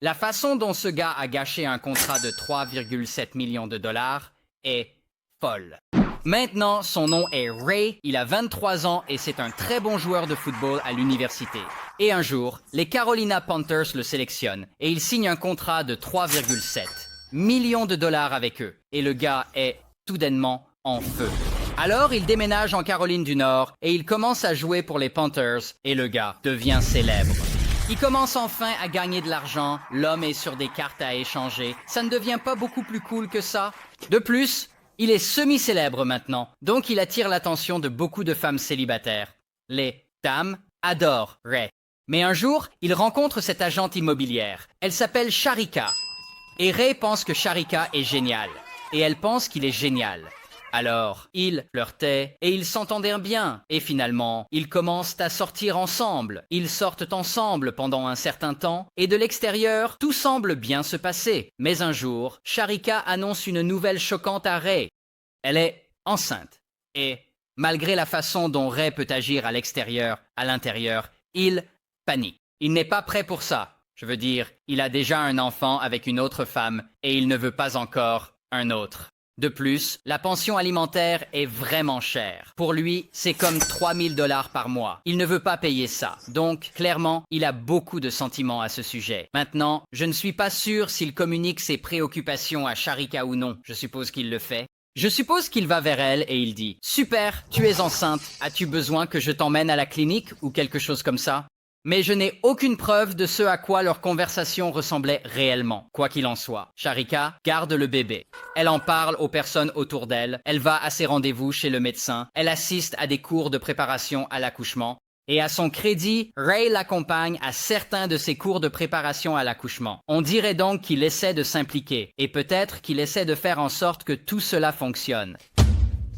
La façon dont ce gars a gâché un contrat de 3,7 millions de dollars est folle. Maintenant, son nom est Ray, il a 23 ans et c'est un très bon joueur de football à l'université. Et un jour, les Carolina Panthers le sélectionnent et il signe un contrat de 3,7 millions de dollars avec eux. Et le gars est soudainement en feu. Alors, il déménage en Caroline du Nord et il commence à jouer pour les Panthers et le gars devient célèbre. Il commence enfin à gagner de l'argent, l'homme est sur des cartes à échanger. Ça ne devient pas beaucoup plus cool que ça. De plus, il est semi-célèbre maintenant, donc il attire l'attention de beaucoup de femmes célibataires. Les dames adorent Ray. Mais un jour, il rencontre cette agente immobilière. Elle s'appelle Sharika. Et Ray pense que Sharika est géniale. Et elle pense qu'il est génial. Alors, ils flirtaient et ils s'entendaient bien. Et finalement, ils commencent à sortir ensemble. Ils sortent ensemble pendant un certain temps. Et de l'extérieur, tout semble bien se passer. Mais un jour, Sharika annonce une nouvelle choquante à Ray. Elle est enceinte. Et malgré la façon dont Ray peut agir à l'extérieur, à l'intérieur, il panique. Il n'est pas prêt pour ça. Je veux dire, il a déjà un enfant avec une autre femme et il ne veut pas encore un autre. De plus, la pension alimentaire est vraiment chère. Pour lui, c'est comme 3000 $ par mois. Il ne veut pas payer ça. Donc, clairement, il a beaucoup de sentiments à ce sujet. Maintenant, je ne suis pas sûr s'il communique ses préoccupations à Sharika ou non. Je suppose qu'il le fait. Je suppose qu'il va vers elle et il dit « Super, tu es enceinte. As-tu besoin que je t'emmène à la clinique ou quelque chose comme ça ?» Mais je n'ai aucune preuve de ce à quoi leur conversation ressemblait réellement. Quoi qu'il en soit, Sharika garde le bébé. Elle en parle aux personnes autour d'elle, elle va à ses rendez-vous chez le médecin, elle assiste à des cours de préparation à l'accouchement. Et à son crédit, Ray l'accompagne à certains de ses cours de préparation à l'accouchement. On dirait donc qu'il essaie de s'impliquer, et peut-être qu'il essaie de faire en sorte que tout cela fonctionne.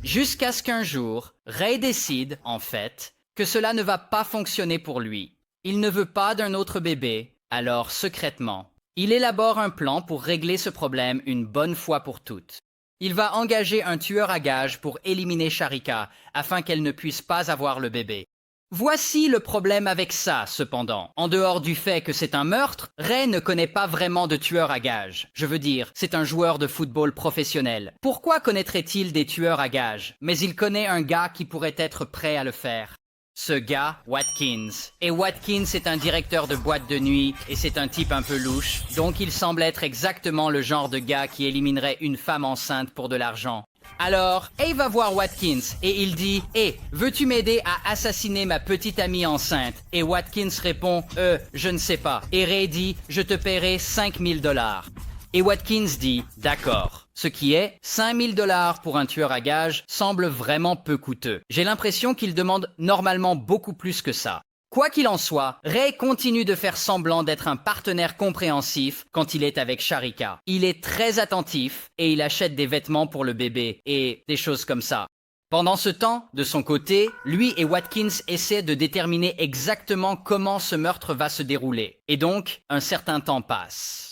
Jusqu'à ce qu'un jour, Ray décide, en fait, que cela ne va pas fonctionner pour lui. Il ne veut pas d'un autre bébé, alors secrètement, il élabore un plan pour régler ce problème une bonne fois pour toutes. Il va engager un tueur à gages pour éliminer Sharika afin qu'elle ne puisse pas avoir le bébé. Voici le problème avec ça, cependant. En dehors du fait que c'est un meurtre, Ray ne connaît pas vraiment de tueur à gages. Je veux dire, c'est un joueur de football professionnel. Pourquoi connaîtrait-il des tueurs à gages? Mais il connaît un gars qui pourrait être prêt à le faire. Ce gars, Watkins. Et Watkins est un directeur de boîte de nuit et c'est un type un peu louche, donc il semble être exactement le genre de gars qui éliminerait une femme enceinte pour de l'argent. Alors, Ray va voir Watkins et il dit « Hey, veux-tu m'aider à assassiner ma petite amie enceinte ?» Et Watkins répond « je ne sais pas. » Et Ray dit « Je te paierai 5000 $. » Et Watkins dit « D'accord. » Ce qui est 5000 $ pour un tueur à gages semble vraiment peu coûteux. J'ai l'impression qu'il demande normalement beaucoup plus que ça. Quoi qu'il en soit, Ray continue de faire semblant d'être un partenaire compréhensif quand il est avec Sharika. Il est très attentif et il achète des vêtements pour le bébé et des choses comme ça. Pendant ce temps, de son côté, lui et Watkins essaient de déterminer exactement comment ce meurtre va se dérouler. Et donc, un certain temps passe.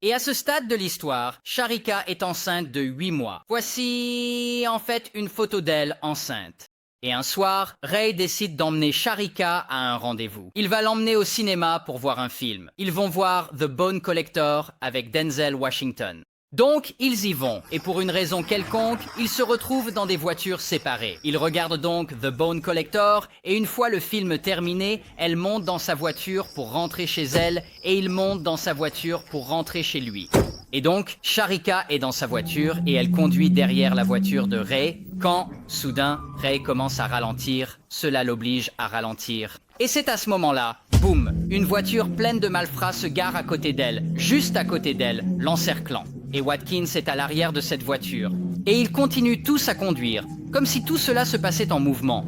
Et à ce stade de l'histoire, Sharika est enceinte de 8 mois. Voici en fait une photo d'elle enceinte. Et un soir, Ray décide d'emmener Sharika à un rendez-vous. Il va l'emmener au cinéma pour voir un film. Ils vont voir The Bone Collector avec Denzel Washington. Donc, ils y vont, et pour une raison quelconque, ils se retrouvent dans des voitures séparées. Ils regardent donc The Bone Collector, et une fois le film terminé, elle monte dans sa voiture pour rentrer chez elle, et il monte dans sa voiture pour rentrer chez lui. Et donc, Sharika est dans sa voiture, et elle conduit derrière la voiture de Ray, quand, soudain, Ray commence à ralentir, cela l'oblige à ralentir. Et c'est à ce moment-là, boum, une voiture pleine de malfrats se gare à côté d'elle, juste à côté d'elle, l'encerclant. Et Watkins est à l'arrière de cette voiture. Et ils continuent tous à conduire, comme si tout cela se passait en mouvement.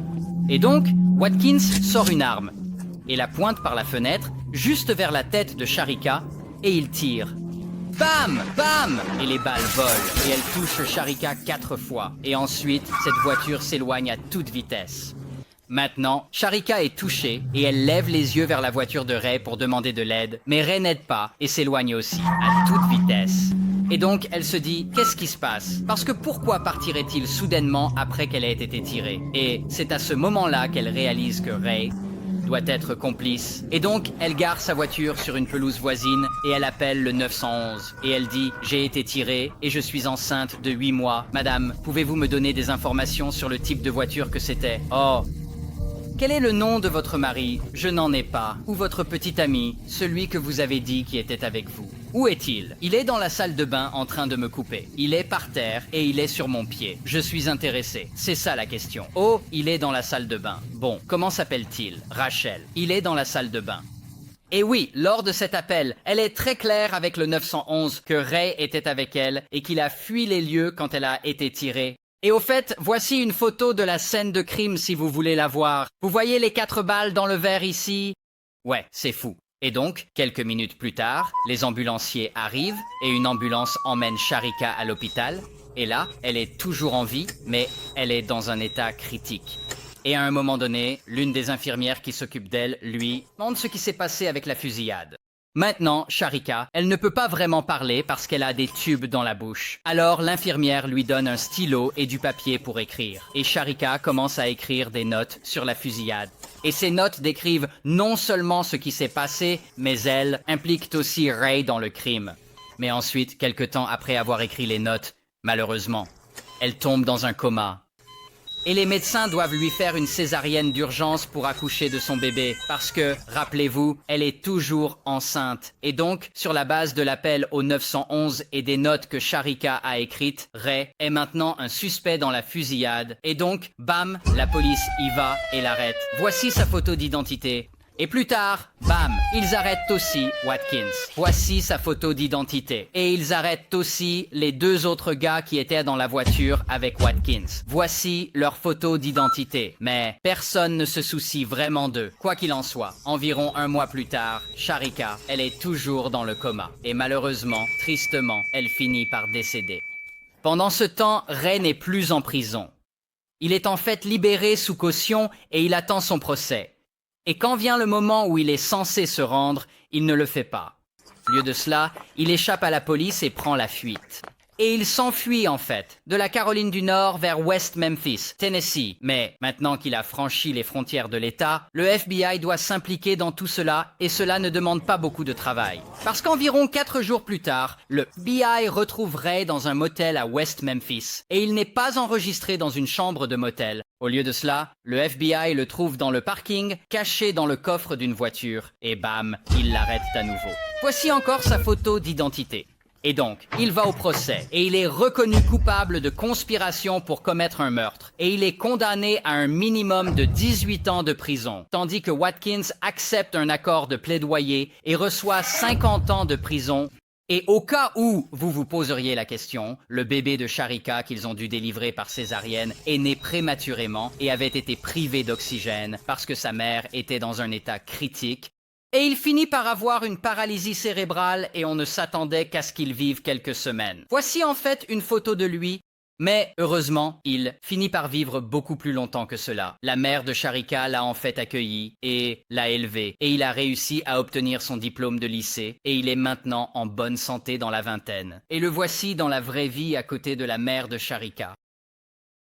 Et donc, Watkins sort une arme, et la pointe par la fenêtre, juste vers la tête de Sharika, et il tire. Bam! Bam! Et les balles volent, et elle touche Sharika 4 fois. Et ensuite, cette voiture s'éloigne à toute vitesse. Maintenant, Sharika est touchée et elle lève les yeux vers la voiture de Ray pour demander de l'aide, mais Ray n'aide pas et s'éloigne aussi, à toute vitesse. Et donc, elle se dit, qu'est-ce qui se passe? Parce que pourquoi partirait-il soudainement après qu'elle ait été tirée? Et c'est à ce moment-là qu'elle réalise que Ray doit être complice. Et donc, elle gare sa voiture sur une pelouse voisine et elle appelle le 911. Et elle dit « J'ai été tirée et je suis enceinte de 8 mois. Madame, pouvez-vous me donner des informations sur le type de voiture que c'était ?»« Oh, quel est le nom de votre mari? Je n'en ai pas. Ou votre petit ami, celui que vous avez dit qui était avec vous? Où est-il? Il est dans la salle de bain en train de me couper. Il est par terre et il est sur mon pied. Je suis intéressé. C'est ça la question. Oh, il est dans la salle de bain. Bon, comment s'appelle-t-il? Rachel. Il est dans la salle de bain. Et oui, lors de cet appel, elle est très claire avec le 911 que Ray était avec elle et qu'il a fui les lieux quand elle a été tirée. Et au fait, voici une photo de la scène de crime si vous voulez la voir. Vous voyez les 4 balles dans le verre ici? Ouais, c'est fou. Et donc, quelques minutes plus tard, les ambulanciers arrivent et une ambulance emmène Sharika à l'hôpital. Et là, elle est toujours en vie, mais elle est dans un état critique. Et à un moment donné, l'une des infirmières qui s'occupe d'elle, lui, demande ce qui s'est passé avec la fusillade. Maintenant, Sharika, elle ne peut pas vraiment parler parce qu'elle a des tubes dans la bouche. Alors l'infirmière lui donne un stylo et du papier pour écrire. Et Sharika commence à écrire des notes sur la fusillade. Et ces notes décrivent non seulement ce qui s'est passé, mais elles impliquent aussi Ray dans le crime. Mais ensuite, quelque temps après avoir écrit les notes, malheureusement, elle tombe dans un coma. Et les médecins doivent lui faire une césarienne d'urgence pour accoucher de son bébé parce que, rappelez-vous, elle est toujours enceinte. Et donc, sur la base de l'appel au 911 et des notes que Sharika a écrites, Ray est maintenant un suspect dans la fusillade. Et donc, bam, la police y va et l'arrête. Voici sa photo d'identité. Et plus tard, bam, ils arrêtent aussi Watkins. Voici sa photo d'identité. Et ils arrêtent aussi les 2 autres gars qui étaient dans la voiture avec Watkins. Voici leur photo d'identité. Mais personne ne se soucie vraiment d'eux. Quoi qu'il en soit, environ 1 mois plus tard, Sharika, elle est toujours dans le coma. Et malheureusement, tristement, elle finit par décéder. Pendant ce temps, Ray n'est plus en prison. Il est en fait libéré sous caution et il attend son procès. Et quand vient le moment où il est censé se rendre, il ne le fait pas. Au lieu de cela, il échappe à la police et prend la fuite. Et il s'enfuit en fait, de la Caroline du Nord vers West Memphis, Tennessee. Mais maintenant qu'il a franchi les frontières de l'État, le FBI doit s'impliquer dans tout cela et cela ne demande pas beaucoup de travail. Parce qu'environ 4 jours plus tard, le FBI retrouve Ray dans un motel à West Memphis et il n'est pas enregistré dans une chambre de motel. Au lieu de cela, le FBI le trouve dans le parking, caché dans le coffre d'une voiture. Et bam, il l'arrête à nouveau. Voici encore sa photo d'identité. Et donc, il va au procès et il est reconnu coupable de conspiration pour commettre un meurtre. Et il est condamné à un minimum de 18 ans de prison, tandis que Watkins accepte un accord de plaidoyer et reçoit 50 ans de prison. Et au cas où vous vous poseriez la question, le bébé de Sharika qu'ils ont dû délivrer par césarienne est né prématurément et avait été privé d'oxygène parce que sa mère était dans un état critique. Et il finit par avoir une paralysie cérébrale et on ne s'attendait qu'à ce qu'il vive quelques semaines. Voici en fait une photo de lui, mais heureusement, il finit par vivre beaucoup plus longtemps que cela. La mère de Sharika l'a en fait accueilli et l'a élevé. Et il a réussi à obtenir son diplôme de lycée et il est maintenant en bonne santé dans la vingtaine. Et le voici dans la vraie vie à côté de la mère de Sharika.